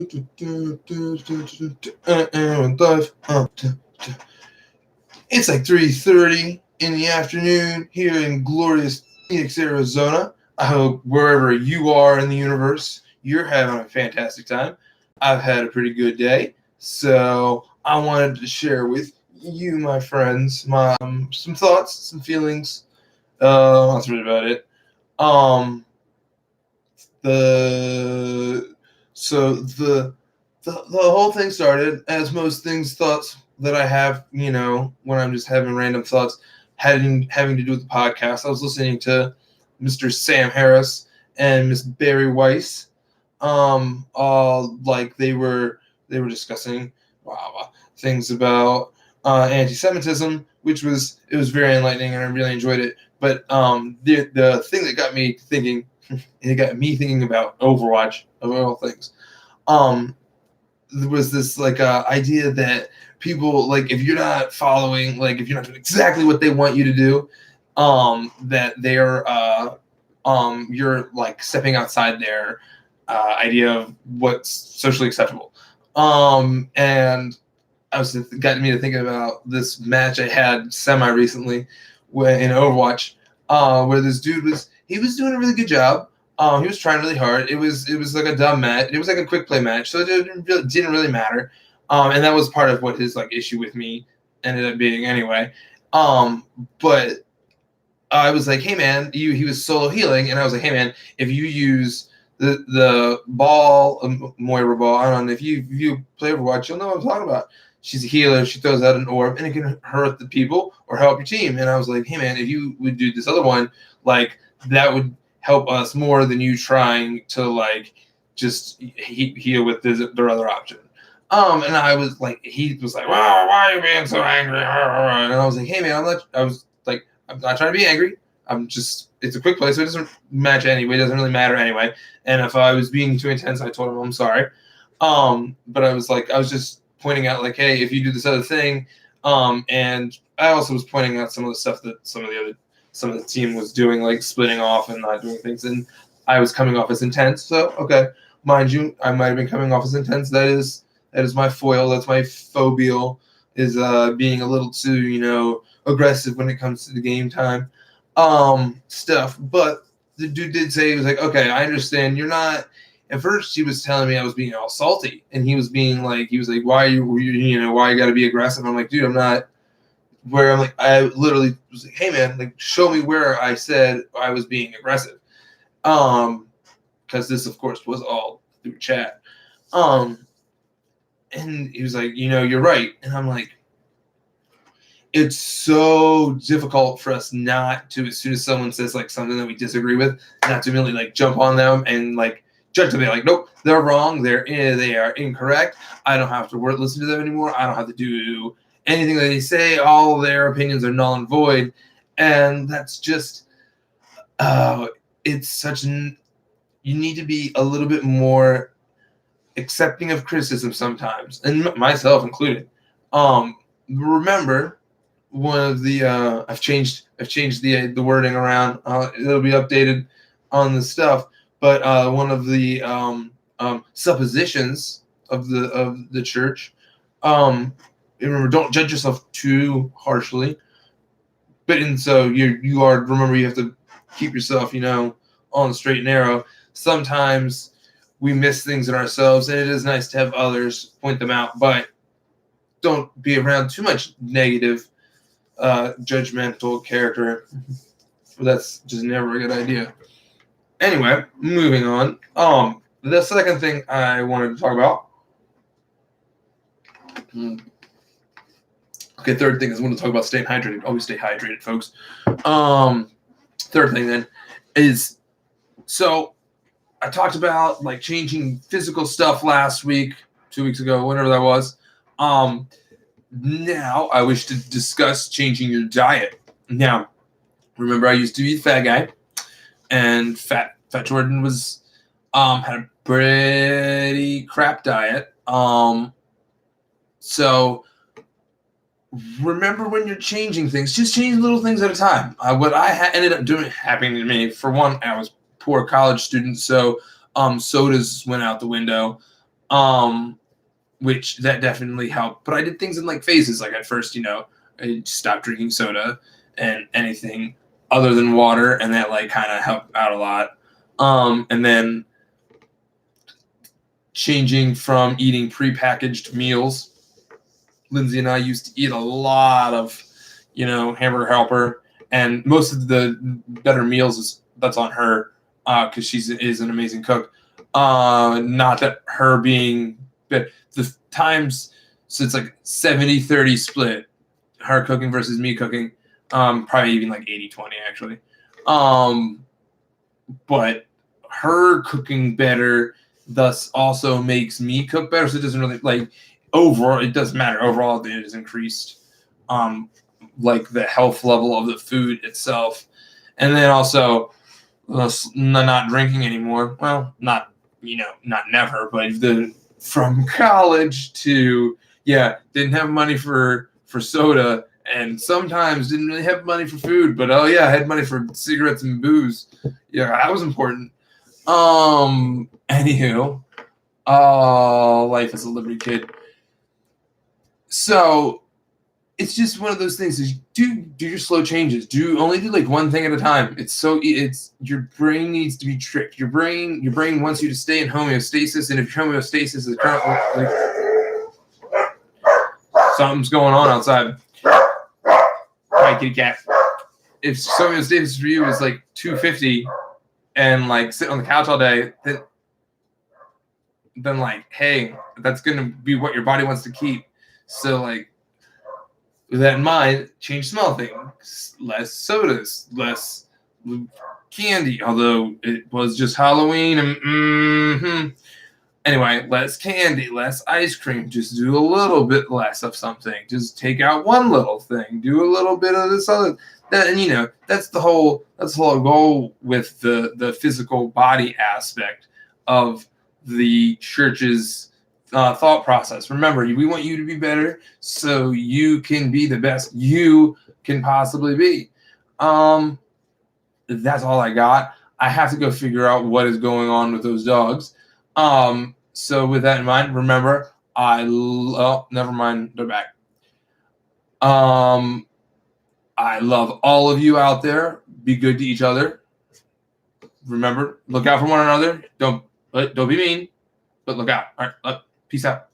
It's like 3:30 in the afternoon here in glorious Phoenix, Arizona. I hope wherever you are in the universe, you're having a fantastic time. I've had a pretty good day, so I wanted to share with you, my friends, some thoughts, some feelings. That's really about it. Um, the so the whole thing started as most things thoughts that I have, when I'm just having random thoughts having to do with the podcast. I was listening to Mr. Sam Harris and Miss Barry Weiss. Like they were discussing things about anti-Semitism, which was very enlightening and I really enjoyed it. But the thing that got me thinking, it got me thinking about Overwatch of all things. Um, there was this idea that people, like, if you're not following, like if you're not doing exactly what they want you to do, that they're you're like stepping outside their idea of what's socially acceptable. And got me to thinking about this match I had semi recently in Overwatch, where this dude was doing a really good job. He was trying really hard. It was like a dumb match. It was like a quick play match, so it didn't really matter. And that was part of what his like issue with me ended up being anyway. But I was like, hey man, he was solo healing, and I was like, hey man, if you use the ball, Moira ball, I don't know, if you play Overwatch, you'll know what I'm talking about. She's a healer. She throws out an orb, and it can hurt the people or help your team. And I was like, hey man, if you would do this other one, like that would help us more than you trying to like just heal with their other option. And I was like, he was like, wow, why are you being so angry? And I was like, hey man, I'm not trying to be angry. It's a quick play, so it doesn't match anyway. It doesn't really matter anyway. And if I was being too intense, I told him I'm sorry. But I was just pointing out like, hey, if you do this other thing, and I also was pointing out some of the stuff that some of the team was doing, like splitting off and not doing things, and I was coming off as intense. So okay, mind you, I might have been coming off as intense. That is my foil. That's my phobia, is being a little too aggressive when it comes to the game time stuff. But the dude did say, he was like, okay, I understand you're not. At first, he was telling me I was being all salty, and he was like, why why you got to be aggressive? I'm like, dude, I'm not. Where I'm like, I literally was like, hey man, like show me where I said I was being aggressive. Because this, of course, was all through chat. And he was like, you're right. And I'm like, it's so difficult for us not to, as soon as someone says like something that we disagree with, not to immediately like jump on them and like judge them. Like, nope, they're wrong. They are incorrect. I don't have to listen to them anymore. I don't have to do anything that they say. All their opinions are null and void. And that's just, it's such an, you need to be a little bit more accepting of criticism sometimes, and myself included. Remember, one of the I've changed the wording around. It'll be updated on the stuff, but one of the suppositions of the church. Remember, don't judge yourself too harshly. But and so you are, remember, you have to keep yourself on the straight and narrow. Sometimes we miss things in ourselves, and it is nice to have others point them out, but don't be around too much negative, judgmental character. That's just never a good idea. Anyway, moving on. The second thing I wanted to talk about. Okay, third thing is I want to talk about staying hydrated. Always stay hydrated, folks. Third thing then is, so I talked about like changing physical stuff last week, 2 weeks ago, whenever that was. Now I wish to discuss changing your diet. Now, remember, I used to be a fat guy, and Fat Jordan was had a pretty crap diet. So remember, when you're changing things, just change little things at a time. What I ended up doing, happening to me, for one, I was a poor college student, so sodas went out the window. which that definitely helped. But I did things in like phases. Like at first, I stopped drinking soda and anything other than water, and that like kind of helped out a lot. And then changing from eating prepackaged meals. Lindsay and I used to eat a lot of, Hamburger Helper, and most of the better meals that's on her because she is an amazing cook. Not that her being, but the times, so it's like 70-30 split, her cooking versus me cooking, probably even like 80-20 actually. But her cooking better thus also makes me cook better. So it doesn't really like overall, it doesn't matter. Overall, it has increased like the health level of the food itself. And then also not drinking anymore. Well, not never, but from college to, didn't have money for soda, and sometimes didn't really have money for food, but I had money for cigarettes and booze. Yeah, that was important. Anywho, life as a Liberty kid. So it's just one of those things. Is do your slow changes. Only do like one thing at a time. It's your brain needs to be tricked. Your brain wants you to stay in homeostasis, and if your homeostasis is currently like something's going on outside. Hi, kitty cat. If homeostasis for you is like 250 and like sit on the couch all day, then like, hey, that's gonna be what your body wants to keep. So like, with that in mind, change small things. Less sodas, less candy, although it was just Halloween. And anyway, less candy, less ice cream. Just do a little bit less of something. Just take out one little thing. Do a little bit of this other. And that's the whole goal with the physical body aspect of the church's thought process. Remember, we want you to be better so you can be the best you can possibly be. That's all I got. I have to go figure out what is going on with those dogs. So with that in mind, remember, never mind, they're back. I love all of you out there. Be good to each other. Remember, look out for one another. Don't be mean, but look out. All right, peace out.